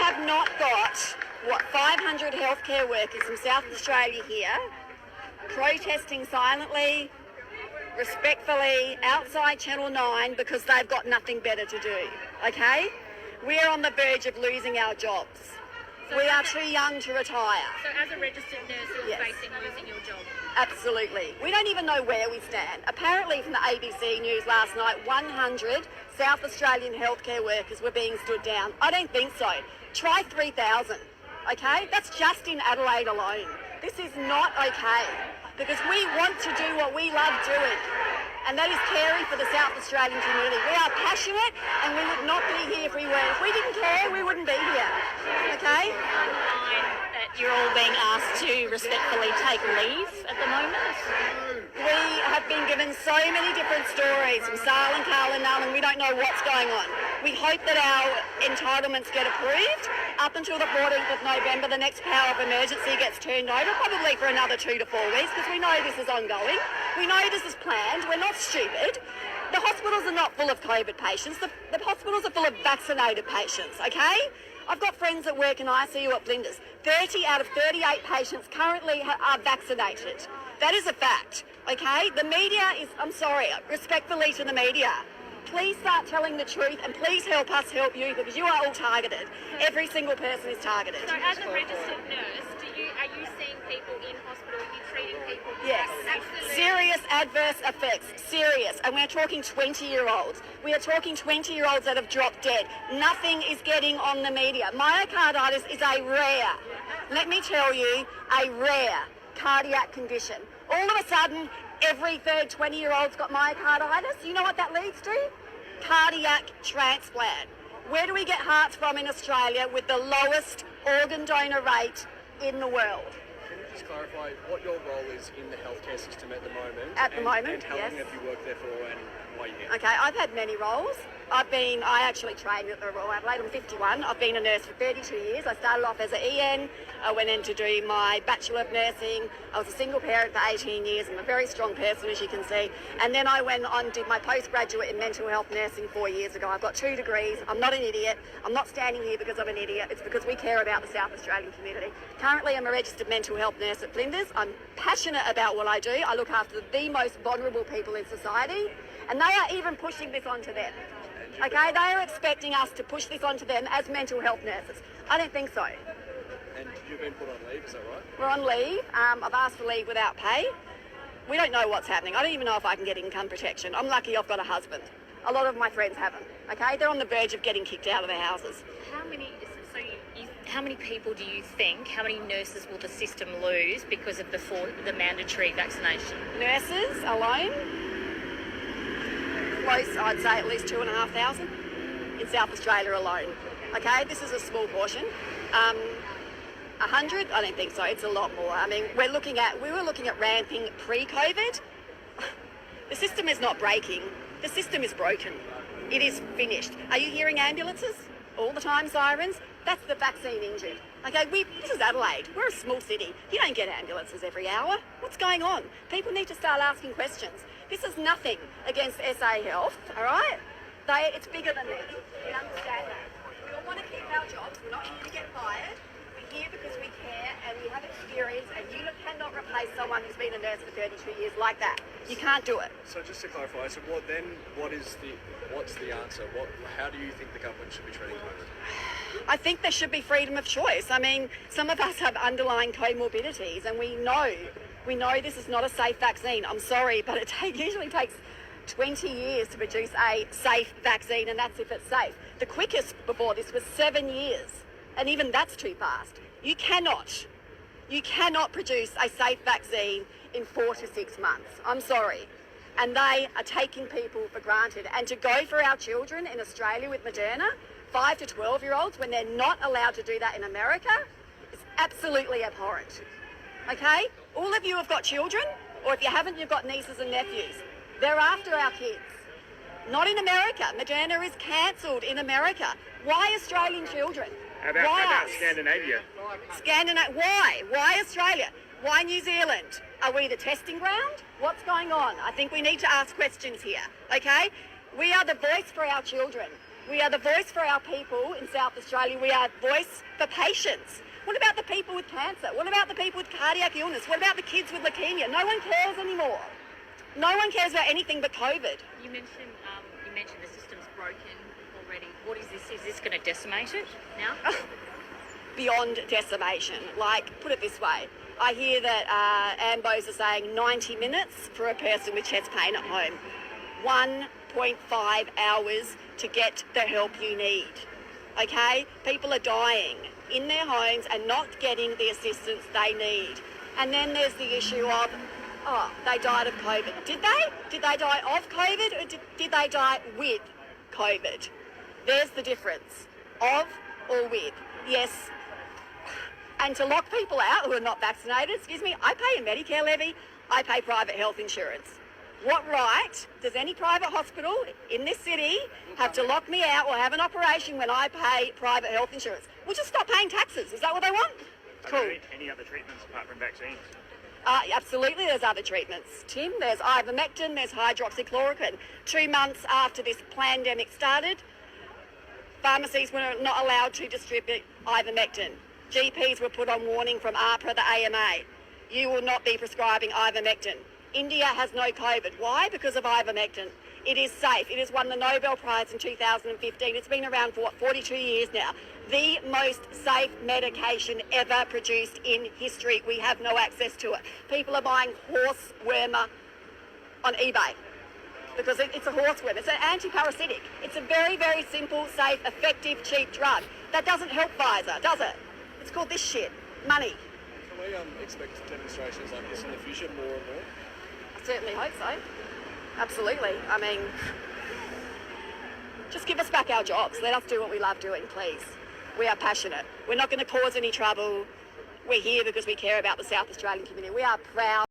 have not got, 500 healthcare workers from South Australia here protesting silently, respectfully, outside Channel 9 because they've got nothing better to do, okay? We're on the verge of losing our jobs. So we are too young to retire. So as a registered nurse, you're facing losing your job? Absolutely. We don't even know where we stand. Apparently from the ABC News last night, 100 South Australian healthcare workers were being stood down. I don't think so. Try 3,000, okay? That's just in Adelaide alone. This is not okay because we want to do what we love doing, and that is caring for the South Australian community. We are passionate and we would not be here if we weren't. If we didn't care, we wouldn't be here, okay? That you're all being asked to respectfully take leave at the moment? We have been given so many different stories from Sal and Carl and Null, and we don't know what's going on. We hope that our entitlements get approved. Up until the 14th of November, the next power of emergency gets turned over, probably for another 2 to 4 weeks, because we know this is ongoing. We know this is planned. We're not stupid. The hospitals are not full of COVID patients. The hospitals are full of vaccinated patients, okay? I've got friends that work in ICU at Flinders. 30 out of 38 patients currently are vaccinated. That is a fact, okay? The media is, I'm sorry, respectfully to the media, please start telling the truth and please help us help you because you are all targeted. Every single person is targeted. So as a registered nurse, are you seeing people in hospital? Are you treating people? Yes. Serious adverse effects. Serious. And we're talking 20-year-olds. We are talking 20-year-olds that have dropped dead. Nothing is getting on the media. Myocarditis is a rare, let me tell you, a rare cardiac condition. All of a sudden, every third 20-year-old's got myocarditis. You know what that leads to? Cardiac transplant. Where do we get hearts from in Australia with the lowest organ donor rate in the world? Can you just clarify what your role is in the healthcare system at the moment? At the moment, and how yes. long have you worked there for and why you're here? Okay, I've had many roles. I actually trained at the Royal Adelaide. I'm 51. I've been a nurse for 32 years. I started off as an EN. I went in to do my Bachelor of Nursing. I was a single parent for 18 years. I'm a very strong person, as you can see. And then I went on and did my postgraduate in mental health nursing 4 years ago. I've got 2 degrees. I'm not an idiot. I'm not standing here because I'm an idiot. It's because we care about the South Australian community. Currently, I'm a registered mental health nurse at Flinders. I'm passionate about what I do. I look after the most vulnerable people in society. And they are even pushing this onto them. Okay, they are expecting us to push this onto them as mental health nurses. I don't think so. And you've been put on leave, is that right? We're on leave. I've asked for leave without pay. We don't know what's happening. I don't even know if I can get income protection. I'm lucky I've got a husband. A lot of my friends haven't. Okay, they're on the verge of getting kicked out of their houses. How many people do you think, how many nurses will the system lose because of the mandatory vaccination? Nurses alone? Close, I'd say at least 2,500 in South Australia alone. Okay, this is a small portion. 100? I don't think so. It's a lot more. I mean, we were looking at ramping pre-COVID. The system is not breaking. The system is broken. It is finished. Are you hearing ambulances all the time, sirens? That's the vaccine injured. Okay, this is Adelaide. We're a small city. You don't get ambulances every hour. What's going on? People need to start asking questions. This is nothing against SA Health, all right? It's bigger than them. We understand that. We all want to keep our jobs. We're not here to get fired. We're here because we care and we have experience, and you cannot replace someone who's been a nurse for 32 years like that. You can't do it. So just to clarify, what's the answer? How do you think the government should be treating COVID? I think there should be freedom of choice. I mean, some of us have underlying comorbidities, and we know this is not a safe vaccine. I'm sorry, but it usually takes 20 years to produce a safe vaccine, and that's if it's safe. The quickest before this was 7 years, and even that's too fast. You cannot produce a safe vaccine in 4 to 6 months. I'm sorry. And they are taking people for granted. And to go for our children in Australia with Moderna, 5 to 12-year-olds, when they're not allowed to do that in America, is absolutely abhorrent. Okay? All of you have got children, or if you haven't, you've got nieces and nephews. They're after our kids. Not in America. Moderna is cancelled in America. Why Australian children? How about Scandinavia? Why? Why Australia? Why New Zealand? Are we the testing ground? What's going on? I think we need to ask questions here, okay? We are the voice for our children. We are the voice for our people in South Australia. We are voice for patients. What about the people with cancer? What about the people with cardiac illness? What about the kids with leukemia? No one cares anymore. No one cares about anything but COVID. You mentioned the system's broken already. What is this? Is this going to decimate it now? Beyond decimation. Like, put it this way. I hear that AMBOs are saying 90 minutes for a person with chest pain at home. 1.5 hours to get the help you need. Okay? People are dying in their homes and not getting the assistance they need. And then there's the issue of, they died of COVID. Did they? Did they die of COVID or did they die with COVID? There's the difference. Of or with. Yes. And to lock people out who are not vaccinated, excuse me, I pay a Medicare levy, I pay private health insurance. What right does any private hospital in this city have to lock me out or have an operation when I pay private health insurance? We'll just stop paying taxes. Is that what they want? Cool. Are there any other treatments apart from vaccines? Absolutely, there's other treatments, Tim. There's ivermectin, there's hydroxychloroquine. 2 months after this pandemic started, pharmacies were not allowed to distribute ivermectin. GPs were put on warning from AHPRA, the AMA. You will not be prescribing ivermectin. India has no COVID. Why? Because of ivermectin. It is safe. It has won the Nobel Prize in 2015. It's been around for, 42 years now. The most safe medication ever produced in history. We have no access to it. People are buying horse wormer on eBay because it's a horseworm. It's an antiparasitic. It's a very, very simple, safe, effective, cheap drug. That doesn't help Pfizer, does it? It's called this shit. Money. Can we expect demonstrations like this in the future more and more? I certainly hope so. Absolutely. I mean, just give us back our jobs. Let us do what we love doing, please. We are passionate. We're not going to cause any trouble. We're here because we care about the South Australian community. We are proud.